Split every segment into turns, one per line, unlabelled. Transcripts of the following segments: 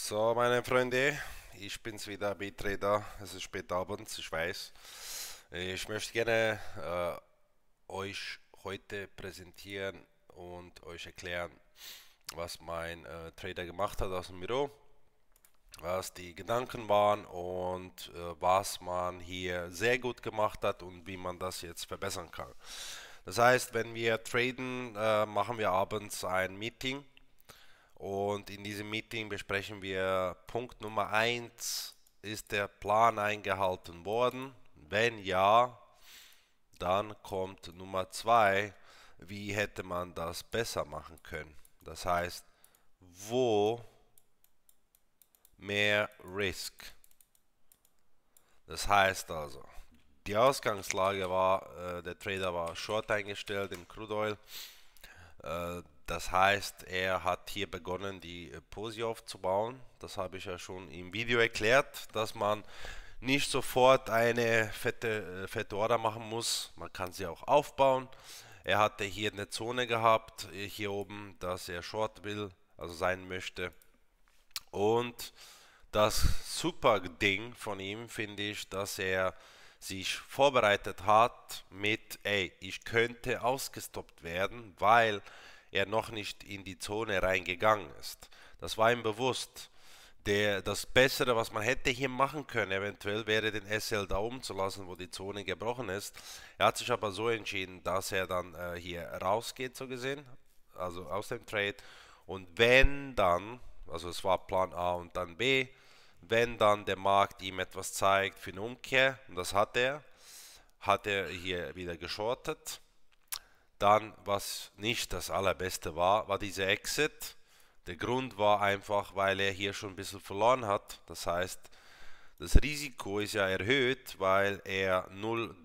So, meine Freunde, ich bin's wieder, B-Trader. Es ist spät abends, ich weiß. Ich möchte gerne euch heute präsentieren und euch erklären, was mein Trader gemacht hat aus dem Büro, was die Gedanken waren und was man hier sehr gut gemacht hat und wie man das jetzt verbessern kann. Das heißt, wenn wir traden, machen wir abends ein Meeting. Und in diesem Meeting besprechen wir Punkt Nummer eins: Ist der Plan eingehalten worden? Wenn ja, dann kommt Nummer 2: Wie hätte man das besser machen können? Das heißt, wo mehr Risk? Das heißt also, die Ausgangslage war, der Trader war short eingestellt in Crude Oil. Das heißt, er hat hier begonnen, die Posi aufzubauen. Das habe ich ja schon im Video erklärt, dass man nicht sofort eine fette Order machen muss. Man kann sie auch aufbauen. Er hatte hier eine Zone gehabt, hier oben, dass er short will, also sein möchte. Und das super Ding von ihm finde ich, dass er sich vorbereitet hat mit, ey, ich könnte ausgestoppt werden, weil er noch nicht in die Zone reingegangen ist. Das war ihm bewusst. Das Bessere, was man hätte hier machen können, eventuell wäre den SL da oben zu lassen, wo die Zone gebrochen ist. Er hat sich aber so entschieden, dass er dann hier rausgeht, so gesehen, also aus dem Trade. Und wenn dann, also es war Plan A und dann B, wenn dann der Markt ihm etwas zeigt für eine Umkehr, und das hat er hier wieder geschortet. Dann, was nicht das allerbeste war, war dieser Exit. Der Grund war einfach, weil er hier schon ein bisschen verloren hat. Das heißt, das Risiko ist ja erhöht, weil er 0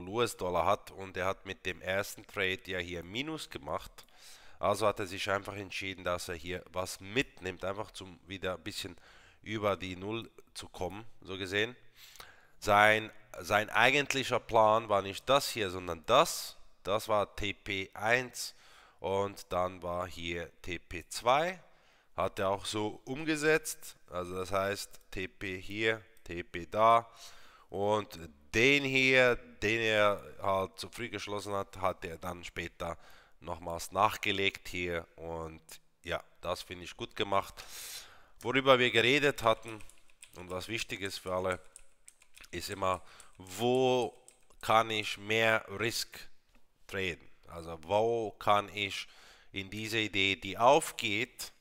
US-Dollar hat und er hat mit dem ersten Trade ja hier Minus gemacht. Also hat er sich einfach entschieden, dass er hier was mitnimmt, einfach zum wieder ein bisschen über die Null zu kommen, so gesehen. Sein eigentlicher Plan war nicht das hier, sondern das. Das war TP1 und dann war hier TP2. Hat er auch so umgesetzt. Also das heißt TP hier, TP da. Und den hier, den er halt zu früh geschlossen hat, hat er dann später nochmals nachgelegt hier. Und ja, das finde ich gut gemacht. Worüber wir geredet hatten und was wichtig ist für alle, ist immer, wo kann ich mehr Risk traden? Also wo kann ich in diese Idee, die aufgeht,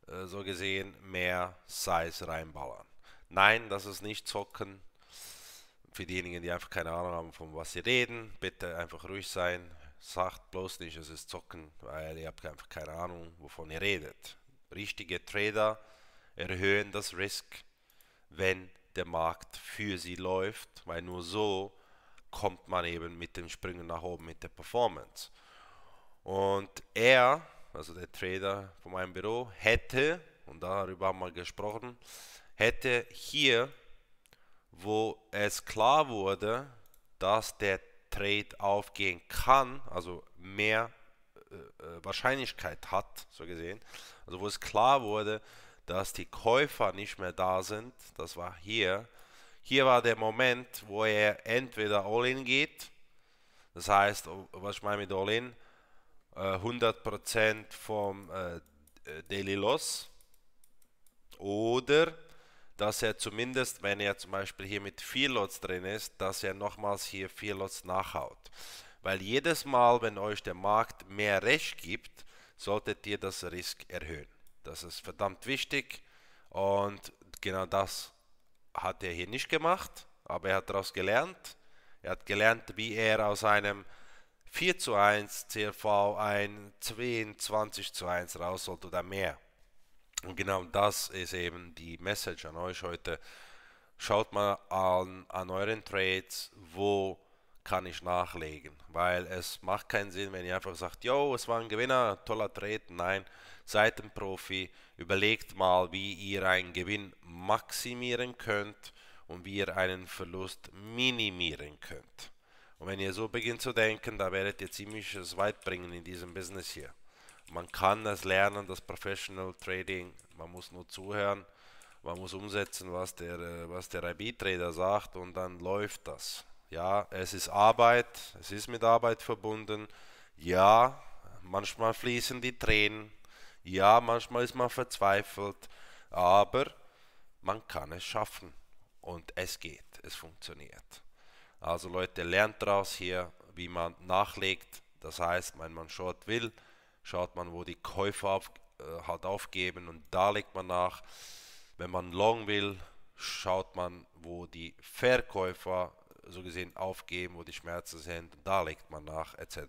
so gesehen mehr Size reinballern? Nein, das ist nicht zocken. Für diejenigen, die einfach keine Ahnung haben, von was sie reden, bitte einfach ruhig sein. Sagt bloß nicht, es ist zocken, weil ihr habt einfach keine Ahnung, wovon ihr redet. Richtige Trader erhöhen das Risk, wenn der Markt für sie läuft, weil nur so kommt man eben mit den Sprüngen nach oben mit der Performance. Und er, also der Trader von meinem Büro, hätte, und darüber haben wir gesprochen, hätte hier, wo es klar wurde, dass der Trade aufgehen kann, also mehr Wahrscheinlichkeit hat, so gesehen, also wo es klar wurde, dass die Käufer nicht mehr da sind, das war hier. Hier war der Moment, wo er entweder All-In geht, das heißt, was ich meine mit All-In, 100% vom Daily Loss, oder dass er zumindest, wenn er zum Beispiel hier mit 4 Lots drin ist, dass er nochmals hier 4 Lots nachhaut. Weil jedes Mal, wenn euch der Markt mehr Recht gibt, solltet ihr das Risk erhöhen. Das ist verdammt wichtig und genau das hat er hier nicht gemacht, aber er hat daraus gelernt. Er hat gelernt, wie er aus einem 4:1 CFV ein 22:1 raus sollte oder mehr. Und genau das ist eben die Message an euch heute. Schaut mal an euren Trades, wo kann ich nachlegen, weil es macht keinen Sinn, wenn ihr einfach sagt, yo, es war ein Gewinner, toller Trade. Nein, seid ein Profi, überlegt mal, wie ihr einen Gewinn maximieren könnt und wie ihr einen Verlust minimieren könnt. Und wenn ihr so beginnt zu denken, da werdet ihr ziemlich weit bringen in diesem Business hier. Man kann es lernen, das Professional Trading. Man muss nur zuhören. Man muss umsetzen, was der IB-Trader sagt und dann läuft das. Ja, es ist Arbeit, es ist mit Arbeit verbunden. Ja, manchmal fließen die Tränen. Ja, manchmal ist man verzweifelt. Aber man kann es schaffen. Und es geht, es funktioniert. Also Leute, lernt daraus hier, wie man nachlegt. Das heißt, wenn man Short will, schaut man, wo die Käufer halt aufgeben und da legt man nach. Wenn man Long will, schaut man, wo die Verkäufer so gesehen aufgeben, wo die Schmerzen sind, und da legt man nach, etc.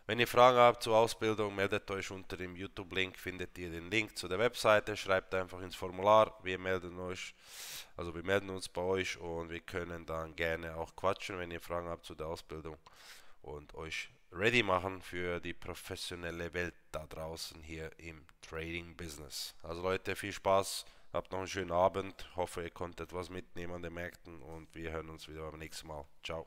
Wenn ihr Fragen habt zur Ausbildung, meldet euch unter dem YouTube-Link, findet ihr den Link zu der Webseite, schreibt einfach ins Formular, wir melden uns bei euch und wir können dann gerne auch quatschen, wenn ihr Fragen habt zu der Ausbildung und euch ready machen für die professionelle Welt da draußen hier im Trading Business. Also Leute, viel Spaß, habt noch einen schönen Abend, hoffe ihr konntet was mitnehmen an den Märkten und wir hören uns wieder beim nächsten Mal. Ciao.